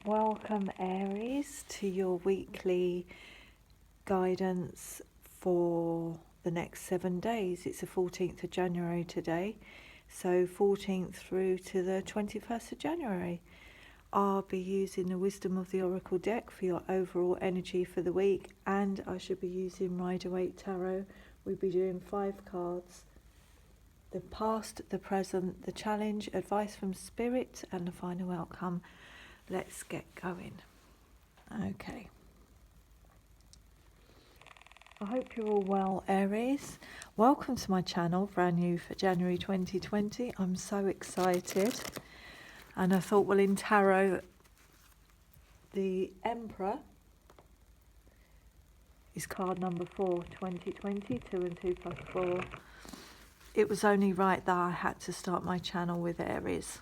Welcome Aries to your weekly guidance for the next 7 days. It's the 14th of January today, so 14th through to the 21st of January. I'll be using the Wisdom of the Oracle deck for your overall energy for the week, and I should be using Rider-Waite Tarot. We'll be doing 5 cards. The past, the present, the challenge, advice from spirit, and the final outcome. Let's get going. Okay. I hope you're all well, Aries. Welcome to my channel, brand new for January 2020. I'm so excited. And I thought, well, in tarot, the Emperor is card number 4, 2020, 2 and 2 plus 4. It was only right that I had to start my channel with Aries.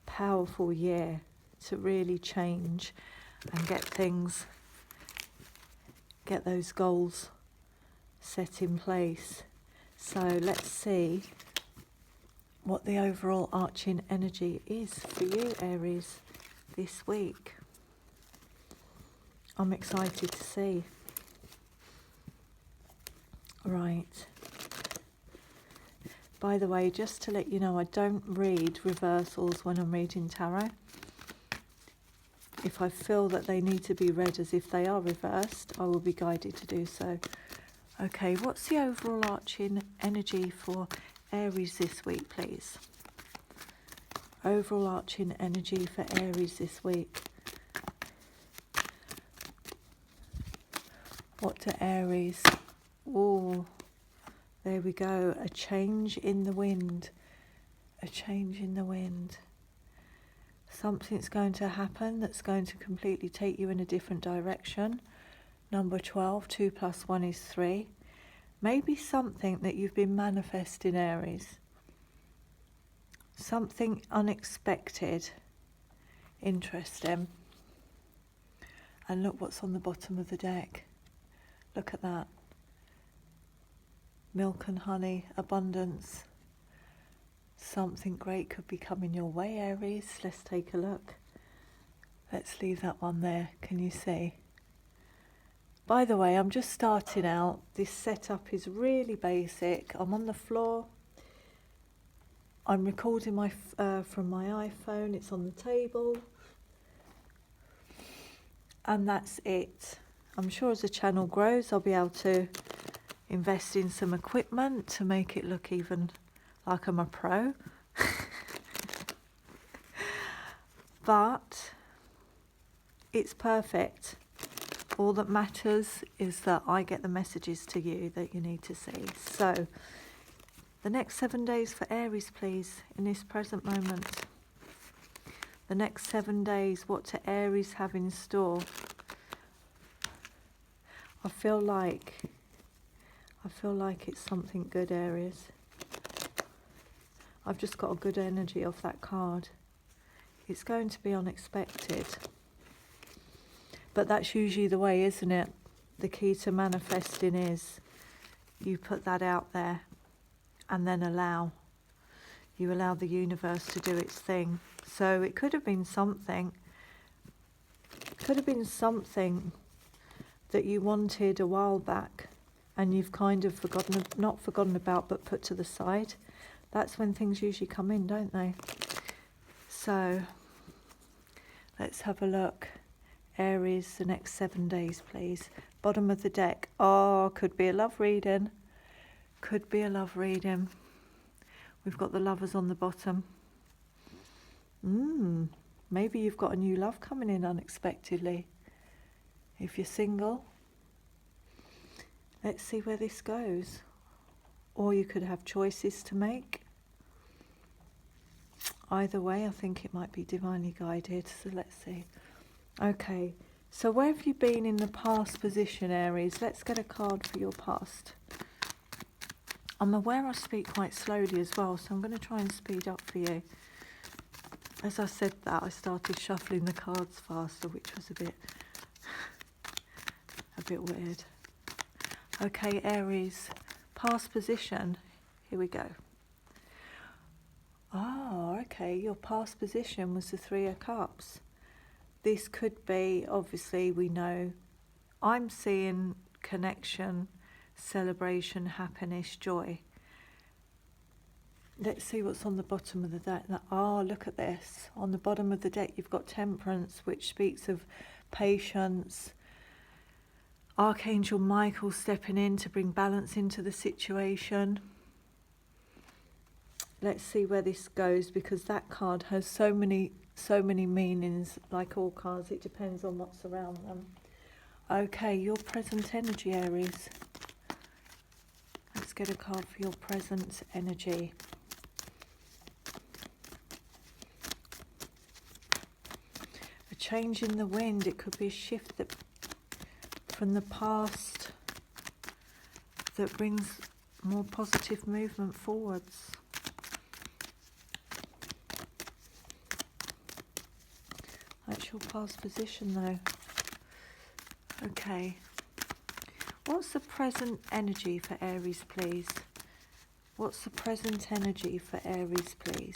Powerful year to really change and get those goals set in place. So let's see what the overall arching energy is for you, Aries, this week. I'm excited to see. Right. By the way, just to let you know, I don't read reversals when I'm reading tarot. If I feel that they need to be read as if they are reversed, I will be guided to do so. Okay, what's the overall arching energy for Aries this week, please? Overall arching energy for Aries this week. What do Aries... Oh, there we go. A change in the wind. A change in the wind. Something's going to happen that's going to completely take you in a different direction. Number 12, 2 plus 1 is 3. Maybe something that you've been manifesting, Aries. Something unexpected. Interesting. And look what's on the bottom of the deck. Look at that. Milk and honey, abundance. Something great could be coming your way, Aries. Let's take a look. Let's leave that one there. Can you see? By the way, I'm just starting out. This setup is really basic. I'm on the floor. I'm recording from my iPhone. It's on the table. And that's it. I'm sure as the channel grows, I'll be able to invest in some equipment to make it look even like I'm a pro. But it's perfect. All that matters is that I get the messages to you that you need to see. So the next 7 days for Aries, please, in this present moment. The next 7 days, what do Aries have in store? I feel like it's something good, Aries. I've just got a good energy off that card. It's going to be unexpected. But that's usually the way, isn't it? The key to manifesting is you put that out there and then you allow the universe to do its thing. So it could have been something. Could have been something that you wanted a while back and you've kind of not forgotten about, but put to the side. That's when things usually come in, don't they? So let's have a look. Aries, the next 7 days, please. Bottom of the deck. Oh, could be a love reading. Could be a love reading. We've got the lovers on the bottom. Maybe you've got a new love coming in unexpectedly. If you're single, let's see where this goes. Or you could have choices to make. Either way, I think it might be divinely guided. So let's see. Okay, so where have you been in the past position, Aries? Let's get a card for your past. I'm aware I speak quite slowly as well, so I'm going to try and speed up for you. As I said that, I started shuffling the cards faster, which was a bit weird. Okay, Aries, past position. Here we go. Oh, okay, your past position was the Three of Cups. This could be, obviously, we know, I'm seeing connection, celebration, happiness, joy. Let's see what's on the bottom of the deck. Oh, look at this. On the bottom of the deck, you've got Temperance, which speaks of patience. Archangel Michael stepping in to bring balance into the situation. Let's see where this goes, because that card has so many meanings. Like all cards, it depends on what's around them. Okay, your present energy, Aries. Let's get a card for your present energy. A change in the wind. It could be a shift that from the past that brings more positive movement forwards. That's your past position though. Okay. What's the present energy for Aries, please? What's the present energy for Aries, please?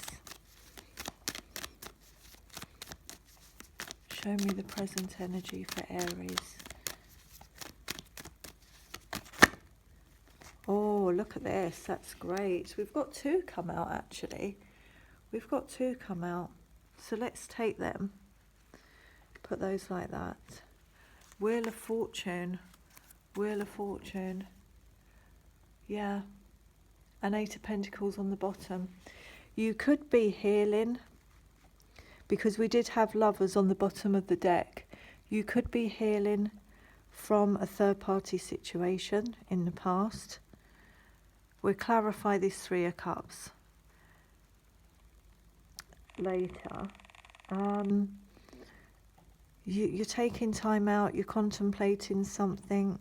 Show me the present energy for Aries. Oh, look at this. That's great. We've got two come out, actually. We've got two come out. So let's take them. Put those like that. Wheel of Fortune. Wheel of Fortune. Yeah. And Eight of Pentacles on the bottom. You could be healing, because we did have Lovers on the bottom of the deck. You could be healing from a third-party situation in the past. We'll clarify this Three of Cups later. You're taking time out, you're contemplating something,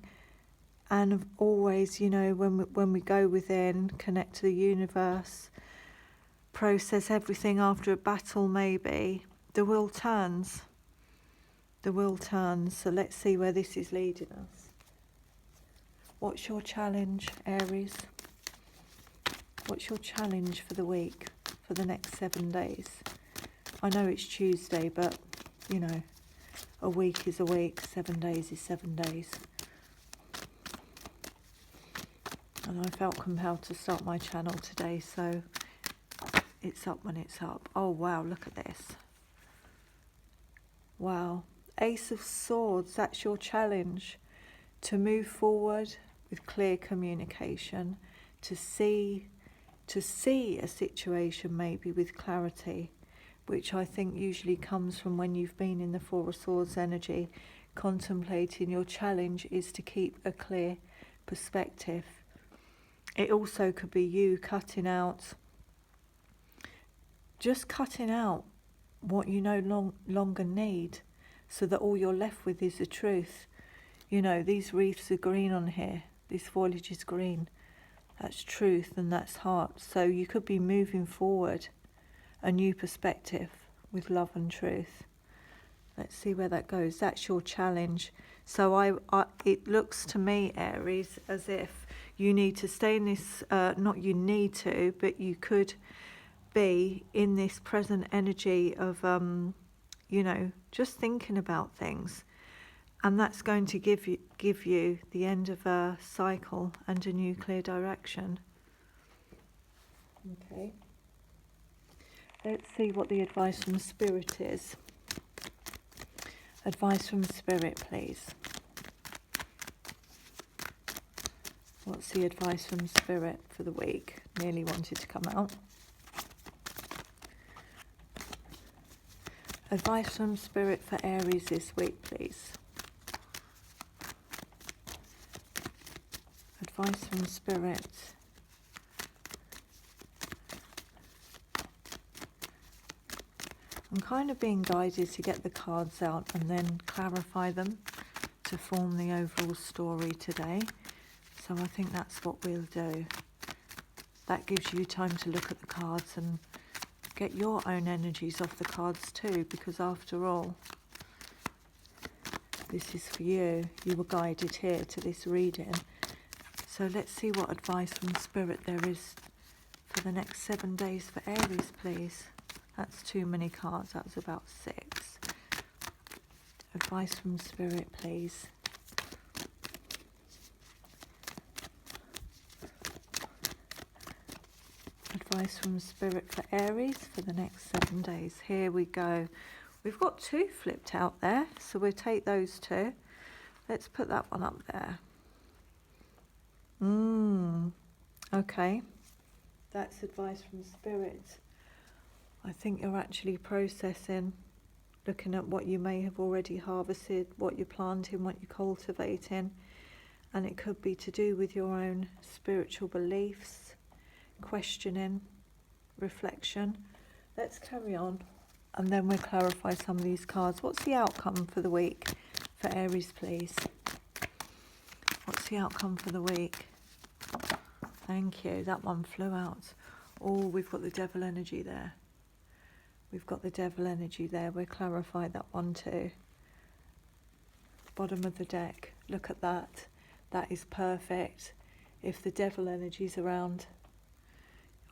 and always, you know, when we go within, connect to the universe, process everything after a battle maybe, the wheel turns. The wheel turns. So let's see where this is leading us. What's your challenge, Aries? What's your challenge for the week, for the next 7 days? I know it's Tuesday, but, you know, a week is a week, 7 days is 7 days. And I felt compelled to start my channel today, so it's up when it's up. Oh, wow, look at this. Wow. Ace of Swords, that's your challenge. To move forward with clear communication, to see a situation maybe with clarity, which I think usually comes from when you've been in the Four of Swords energy, contemplating. Your challenge is to keep a clear perspective. It also could be you cutting out, just cutting out what you no longer need, so that all you're left with is the truth. You know, these reefs are green on here, this foliage is green. That's truth and that's heart. So you could be moving forward a new perspective with love and truth. Let's see where that goes. That's your challenge. So it looks to me, Aries, as if you need to stay in this, not you need to, but you could be in this present energy of, you know, just thinking about things. And that's going to give you the end of a cycle and a new clear direction. Okay. Let's see what the advice from Spirit is. Advice from Spirit, please. What's the advice from Spirit for the week? Nearly wanted to come out. Advice from Spirit for Aries this week, please. Advice from Spirit. I'm kind of being guided to get the cards out and then clarify them to form the overall story today. So I think that's what we'll do. That gives you time to look at the cards and get your own energies off the cards too, because after all, this is for you. You were guided here to this reading. So let's see what advice from Spirit there is for the next 7 days for Aries, please. That's too many cards. That's about 6. Advice from Spirit, please. Advice from Spirit for Aries for the next 7 days. Here we go. We've got 2 flipped out there, so we'll take those 2. Let's put that one up there. Okay. That's advice from Spirit. I think you're actually processing, looking at what you may have already harvested, what you're planting, what you're cultivating, and it could be to do with your own spiritual beliefs, questioning, reflection. Let's carry on, and then we'll clarify some of these cards. What's the outcome for the week for Aries, please? What's the outcome for the week? Thank you. That one flew out. Oh, we've got the devil energy there. We've got the devil energy there. We'll clarify that one too. Bottom of the deck. Look at that. That is perfect. If the devil energy is around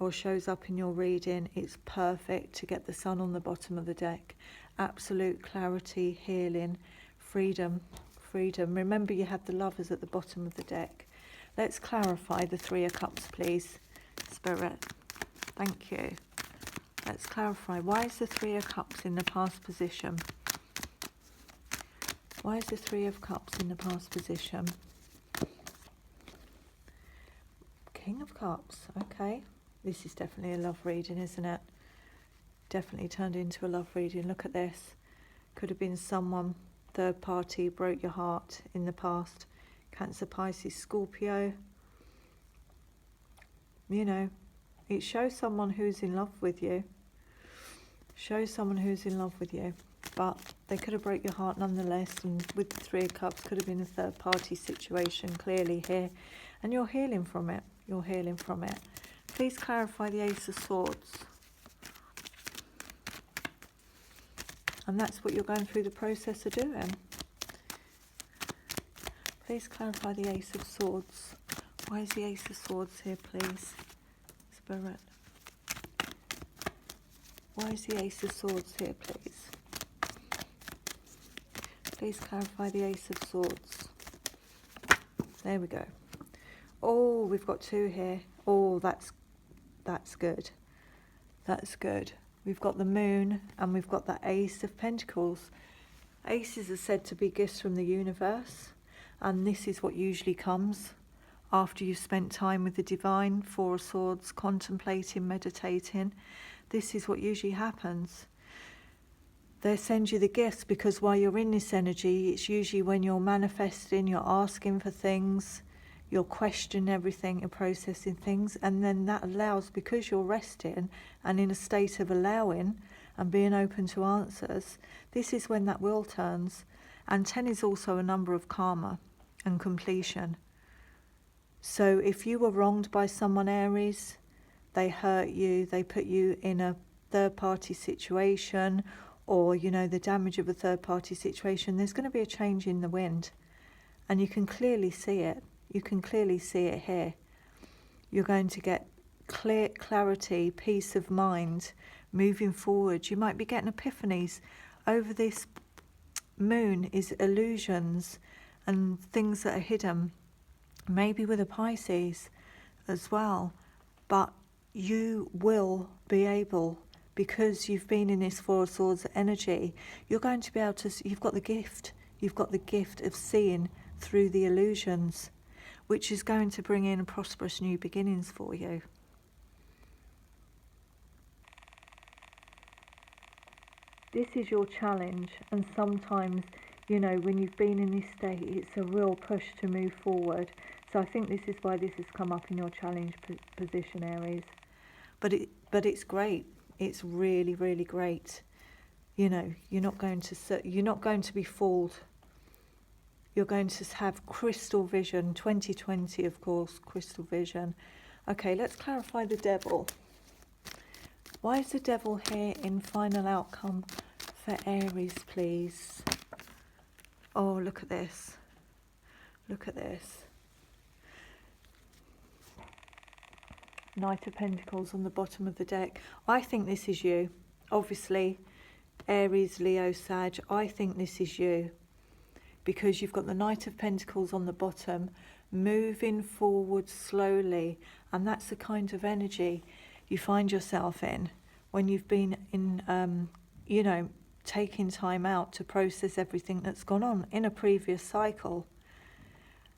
or shows up in your reading, it's perfect to get the sun on the bottom of the deck. Absolute clarity, healing, freedom, freedom. Remember, you had the lovers at the bottom of the deck. Let's clarify the 3 of Cups, please, Spirit. Thank you. Let's clarify. Why is the 3 of Cups in the past position? Why is the 3 of Cups in the past position? King of Cups. Okay. This is definitely a love reading, isn't it? Definitely turned into a love reading. Look at this. Could have been someone, third party, broke your heart in the past. Cancer, Pisces, Scorpio. You know, it shows someone who's in love with you. Shows someone who's in love with you. But they could have broke your heart nonetheless. And with the 3 of Cups, could have been a third party situation clearly here. And you're healing from it. You're healing from it. Please clarify the Ace of Swords. And that's what you're going through the process of doing. Please clarify the Ace of Swords. Why is the Ace of Swords here, please? Spirit. Why is the Ace of Swords here, please? Please clarify the Ace of Swords. There we go. Oh, we've got 2 here. Oh, that's good. That's good. We've got the Moon and we've got the Ace of Pentacles. Aces are said to be gifts from the universe. And this is what usually comes after you've spent time with the divine, 4 of Swords, contemplating, meditating. This is what usually happens. They send you the gifts because while you're in this energy, it's usually when you're manifesting, you're asking for things, you're questioning everything, you're processing things, and then that allows, because you're resting and in a state of allowing and being open to answers, this is when that wheel turns. And 10 is also a number of karma and completion. So if you were wronged by someone, Aries, they hurt you, they put you in a third party situation, or you know, the damage of a third party situation, there's going to be a change in the wind. And you can clearly see it. You can clearly see it here. You're going to get clarity, peace of mind, moving forward. You might be getting epiphanies. Over this moon is illusions and things that are hidden. Maybe with a Pisces as well. But you will be able, because you've been in this 4 of Swords energy, you're going to be able to, you've got the gift. You've got the gift of seeing through the illusions, which is going to bring in prosperous new beginnings for you. This is your challenge, and sometimes, you know, when you've been in this state, it's a real push to move forward. So I think this is why this has come up in your challenge position, Aries. But it's great. It's really, really great. You know, you're not going to be fooled. You're going to have crystal vision. 2020, of course, crystal vision. Okay, let's clarify the devil. Why is the devil here in final outcome for Aries, please? Oh, look at this. Look at this. Knight of Pentacles on the bottom of the deck. I think this is you. obviously, Aries, Leo, Sag, I think this is you, because you've got the Knight of Pentacles on the bottom, moving forward slowly, and that's the kind of energy you find yourself in when you've been in, you know, taking time out to process everything that's gone on in a previous cycle,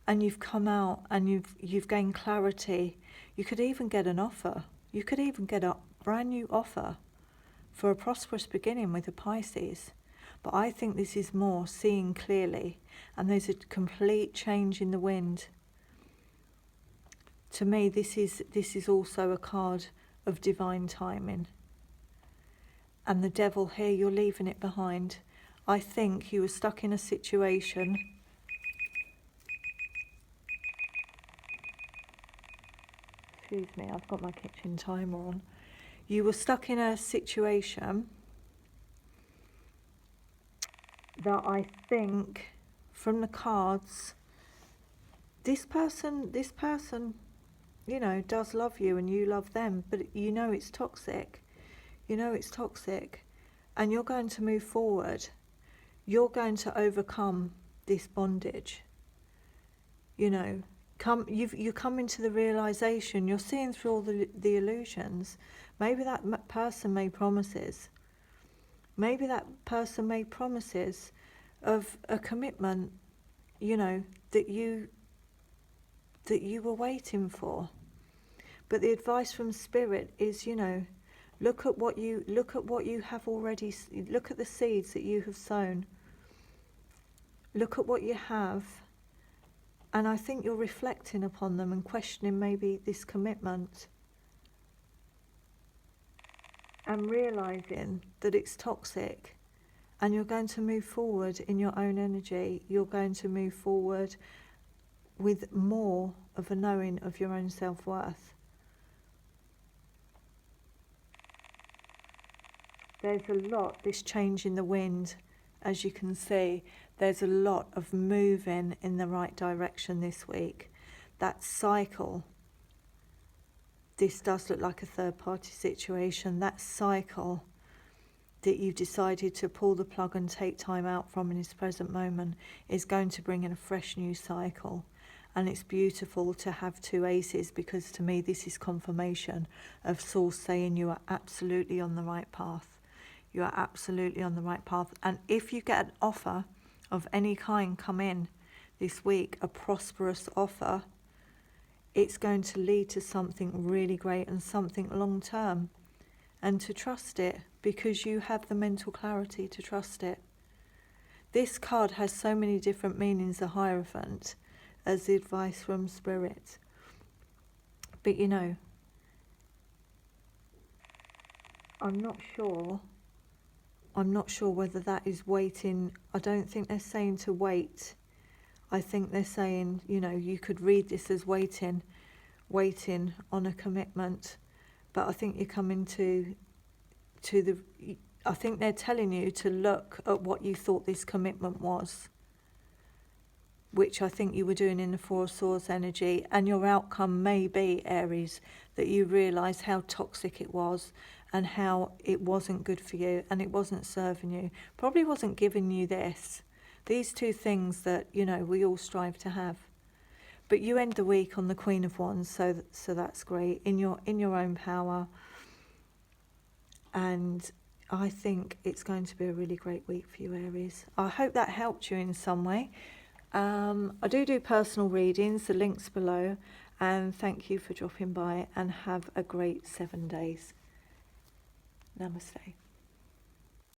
and you've come out and you've gained clarity. You could even get an offer. You could even get a brand new offer for a prosperous beginning with a Pisces. But I think this is more seeing clearly, and there's a complete change in the wind. To me, this is also a card of divine timing. And the devil here, you're leaving it behind. I think you were stuck in a situation. Excuse me, I've got my kitchen timer on. You were stuck in a situation that I think, from the cards, this person, you know, does love you and you love them, but you know it's toxic. You know it's toxic, and you're going to move forward. You're going to overcome this bondage. You know, you come into the realization, you're seeing through all the illusions. Maybe that person made promises. Maybe that person made promises of a commitment, you know, that you were waiting for. But the advice from Spirit is, you know, look at what you have already. Look at the seeds that you have sown. Look at what you have, and I think you're reflecting upon them and questioning maybe this commitment, and realizing that it's toxic, and you're going to move forward in your own energy. You're going to move forward with more of a knowing of your own self-worth. There's a lot, this change in the wind, as you can see. There's a lot of moving in the right direction this week. That cycle, this does look like a third-party situation. That cycle that you've decided to pull the plug and take time out from in this present moment is going to bring in a fresh new cycle. And it's beautiful to have two aces, because to me this is confirmation of Source saying you are absolutely on the right path. You are absolutely on the right path. And if you get an offer of any kind come in this week, a prosperous offer, it's going to lead to something really great and something long term. And to trust it, because you have the mental clarity to trust it. This card has so many different meanings, the Hierophant, as the advice from Spirit. But you know, I'm not sure whether that is waiting. I don't think they're saying to wait. I think they're saying, you know, you could read this as waiting on a commitment. But I think you're coming I think they're telling you to look at what you thought this commitment was, which I think you were doing in the Four of Swords energy. And your outcome may be, Aries, that you realise how toxic it was and how it wasn't good for you and it wasn't serving you. Probably wasn't giving you these two things that, you know, we all strive to have. But you end the week on the Queen of Wands, so that's great, in your own power. And I think it's going to be a really great week for you, Aries. I hope that helped you in some way. I do personal readings, the link's below, and thank you for dropping by, and have a great 7 days. Namaste.